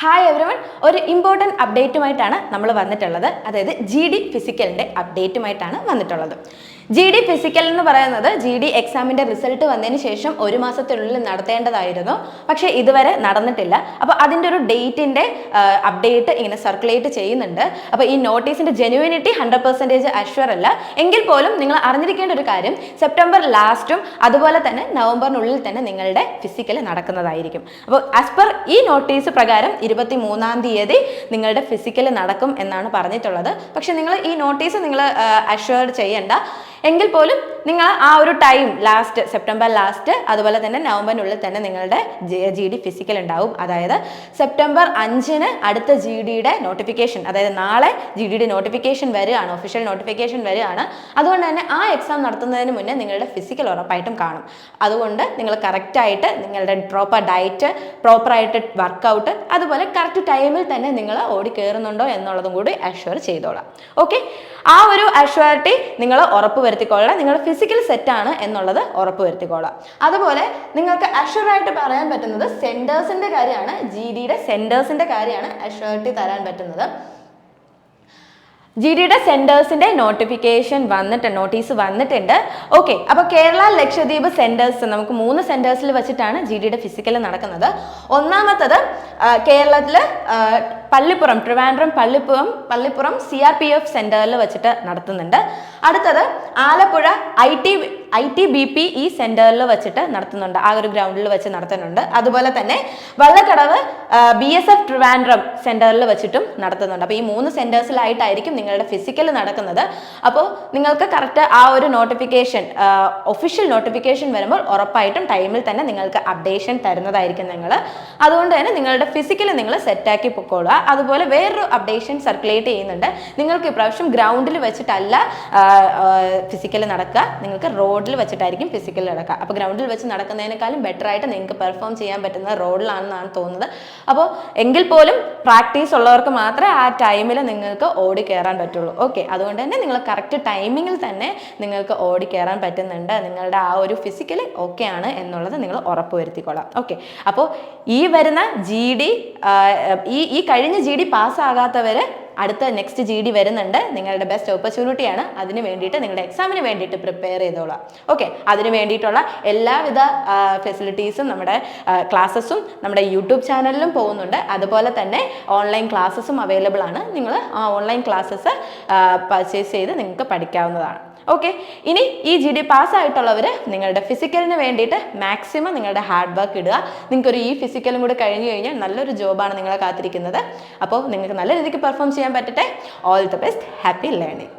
Hi everyone, ഒരു important അപ്ഡേറ്റുമായിട്ടാണ് നമ്മൾ വന്നിട്ടുള്ളത്. അതായത് GD ഫിസിക്കലിൻ്റെ അപ്ഡേറ്റുമായിട്ടാണ് വന്നിട്ടുള്ളത്. GD ഫിസിക്കൽ എന്ന് പറയുന്നത് GD എക്സാമിൻ്റെ റിസൾട്ട് വന്നതിന് ശേഷം ഒരു മാസത്തിനുള്ളിൽ നടത്തേണ്ടതായിരുന്നു. പക്ഷേ ഇതുവരെ നടന്നിട്ടില്ല. അപ്പോൾ അതിൻ്റെ ഒരു ഡേറ്റിൻ്റെ അപ്ഡേറ്റ് ഇങ്ങനെ സർക്കുലേറ്റ് ചെയ്യുന്നുണ്ട്. അപ്പോൾ ഈ നോട്ടീസിൻ്റെ ജെന്യുവിനിറ്റി 100% അഷ്വർ അല്ല. എങ്കിൽ പോലും നിങ്ങൾ അറിഞ്ഞിരിക്കേണ്ട ഒരു കാര്യം, സെപ്റ്റംബർ ലാസ്റ്റും അതുപോലെ തന്നെ നവംബറിനുള്ളിൽ തന്നെ നിങ്ങളുടെ ഫിസിക്കൽ നടക്കുന്നതായിരിക്കും. അപ്പോൾ ആസ് പെർ ഈ നോട്ടീസ് പ്രകാരം 23-ാം തീയതി നിങ്ങളുടെ ഫിസിക്കൽ നടക്കും എന്നാണ് പറഞ്ഞിട്ടുള്ളത്. പക്ഷെ നിങ്ങൾ ഈ നോട്ടീസ് നിങ്ങൾ അഷ്വേർഡ് ചെയ്യേണ്ട. എങ്കിൽ പോലും നിങ്ങൾ ആ ഒരു ടൈം ലാസ്റ്റ് സെപ്റ്റംബർ ലാസ്റ്റ് അതുപോലെ തന്നെ നവംബറിനുള്ളിൽ തന്നെ നിങ്ങളുടെ GD ഫിസിക്കൽ ഉണ്ടാവും. അതായത് സെപ്റ്റംബർ 5-ന് അടുത്ത GDയുടെ നോട്ടിഫിക്കേഷൻ, അതായത് നാളെ GDയുടെ നോട്ടിഫിക്കേഷൻ വരികയാണ്, ഒഫീഷ്യൽ നോട്ടിഫിക്കേഷൻ വരികയാണ്. അതുകൊണ്ട് തന്നെ ആ എക്സാം നടത്തുന്നതിന് മുന്നേ നിങ്ങളുടെ ഫിസിക്കൽ ഉറപ്പായിട്ടും കാണും. അതുകൊണ്ട് നിങ്ങൾ കറക്റ്റായിട്ട് നിങ്ങളുടെ പ്രോപ്പർ ഡയറ്റ്, പ്രോപ്പറായിട്ട് വർക്കൗട്ട്, അതുപോലെ കറക്റ്റ് ടൈമിൽ തന്നെ നിങ്ങൾ ഓടി കയറുന്നുണ്ടോ എന്നുള്ളതും കൂടി അഷ്വർ ചെയ്തോളാം. ഓക്കെ, ആ ഒരു അഷ്വറിറ്റി നിങ്ങൾ ഉറപ്പ് വരുത്തിക്കൊള്ളാം. നിങ്ങളുടെ ഫിസിക്കൽ സെറ്റാണ് എന്നുള്ളത് ഉറപ്പ് വരുത്തിക്കൊള്ളാം. അതുപോലെ നിങ്ങൾക്ക് അഷ്വറായിട്ട് പറയാൻ പറ്റുന്നത് സെൻറ്റേഴ്സിൻ്റെ കാര്യമാണ്. GDയുടെ സെൻറ്റേഴ്സിൻ്റെ കാര്യമാണ് അഷ്വറിറ്റി തരാൻ പറ്റുന്നത്. GDയുടെ സെൻറ്റേഴ്സിൻ്റെ നോട്ടീസ് വന്നിട്ടുണ്ട്. ഓക്കെ, അപ്പോൾ കേരള, ലക്ഷദ്വീപ് സെൻറ്റേഴ്സ്, നമുക്ക് 3 സെൻറ്റേഴ്സിൽ വെച്ചിട്ടാണ് GDയുടെ ഫിസിക്കൽ നടക്കുന്നത്. ഒന്നാമത്തത് കേരളത്തിൽ പള്ളിപ്പുറം, ട്രിവാൻഡ്രം പള്ളിപ്പുറം CRPF സെൻറ്ററിൽ വെച്ചിട്ട് നടത്തുന്നുണ്ട്. അടുത്തത് ആലപ്പുഴ ITBP ഈ സെൻറ്ററിൽ വെച്ചിട്ട് നടത്തുന്നുണ്ട്. ആ ഒരു ഗ്രൗണ്ടിൽ വെച്ച് നടത്തുന്നുണ്ട്. അതുപോലെ തന്നെ വള്ളക്കടവ് BSF ട്രിവാൻഡ്രം സെൻറ്ററിൽ വെച്ചിട്ടും നടത്തുന്നുണ്ട്. അപ്പോൾ ഈ 3 സെൻറ്റേഴ്സിലായിട്ടായിരിക്കും നിങ്ങളുടെ ഫിസിക്കൽ നടക്കുന്നത്. അപ്പോൾ നിങ്ങൾക്ക് കറക്റ്റ് ആ ഒരു നോട്ടിഫിക്കേഷൻ, ഒഫീഷ്യൽ നോട്ടിഫിക്കേഷൻ വരുമ്പോൾ ഉറപ്പായിട്ടും ടൈമിൽ തന്നെ നിങ്ങൾക്ക് അപ്ഡേഷൻ തരുന്നതായിരിക്കും നിങ്ങൾ. അതുകൊണ്ട് തന്നെ നിങ്ങളുടെ ഫിസിക്കൽ നിങ്ങൾ സെറ്റാക്കി പൊക്കോളുക. അതുപോലെ വേറൊരു അപ്ഡേഷൻ സർക്കുലേറ്റ് ചെയ്യുന്നുണ്ട്. നിങ്ങൾക്ക് ഇപ്രാവശ്യം ഗ്രൗണ്ടിൽ വെച്ചിട്ടല്ല ഫിസിക്കൽ നടക്കുക, നിങ്ങൾക്ക് റോഡിൽ വെച്ചിട്ടായിരിക്കും ഫിസിക്കൽ നടക്കുക. അപ്പോൾ ഗ്രൗണ്ടിൽ വെച്ച് നടക്കുന്നതിനേക്കാളും ബെറ്റർ ആയിട്ട് നിങ്ങൾക്ക് പെർഫോം ചെയ്യാൻ പറ്റുന്നത് റോഡിലാണെന്നാണ് തോന്നുന്നത്. അപ്പോൾ എങ്കിൽ പോലും പ്രാക്ടീസ് ഉള്ളവർക്ക് മാത്രമേ ആ ടൈമിൽ നിങ്ങൾക്ക് ഓടി കയറാൻ പറ്റുള്ളൂ. ഓക്കെ, അതുകൊണ്ട് തന്നെ നിങ്ങൾ കറക്റ്റ് ടൈമിങ്ങിൽ തന്നെ നിങ്ങൾക്ക് ഓടി കയറാൻ പറ്റുന്നുണ്ട്. നിങ്ങളുടെ ആ ഒരു ഫിസിക്കൽ ഓക്കെ ആണ് എന്നുള്ളത് നിങ്ങൾ ഉറപ്പ് വരുത്തിക്കൊള്ളാം. ഓക്കെ, അപ്പോൾ ഈ വരുന്ന ഈ കഴിഞ്ഞ GD പാസ്സാകാത്തവർ അടുത്ത നെക്സ്റ്റ് GD വരുന്നുണ്ട്. നിങ്ങളുടെ ബെസ്റ്റ് ഓപ്പർച്യൂണിറ്റിയാണ്. അതിന് വേണ്ടിയിട്ട് നിങ്ങളുടെ എക്സാമിന് വേണ്ടിയിട്ട് പ്രിപ്പയർ ചെയ്തോളാം. ഓക്കെ, അതിന് വേണ്ടിയിട്ടുള്ള എല്ലാവിധ ഫെസിലിറ്റീസും നമ്മുടെ ക്ലാസ്സസും നമ്മുടെ യൂട്യൂബ് ചാനലിലും പോകുന്നുണ്ട്. അതുപോലെ തന്നെ ഓൺലൈൻ ക്ലാസ്സസും അവൈലബിൾ ആണ്. നിങ്ങൾ ആ ഓൺലൈൻ ക്ലാസ്സസ് പർച്ചേസ് ചെയ്ത് നിങ്ങൾക്ക് പഠിക്കാവുന്നതാണ്. ഓക്കെ, ഇനി ഈ GD പാസ്സായിട്ടുള്ളവർ നിങ്ങളുടെ ഫിസിക്കലിന് വേണ്ടിയിട്ട് മാക്സിമം നിങ്ങളുടെ ഹാർഡ് വർക്ക് ഇടുക. നിങ്ങൾക്കൊരു ഈ ഫിസിക്കലും കൂടെ കഴിഞ്ഞ് കഴിഞ്ഞാൽ നല്ലൊരു ജോബാണ് നിങ്ങളെ കാത്തിരിക്കുന്നത്. അപ്പോൾ നിങ്ങൾക്ക് നല്ല രീതിക്ക് പെർഫോം ചെയ്യാൻ പറ്റട്ടെ. All the best, happy learning.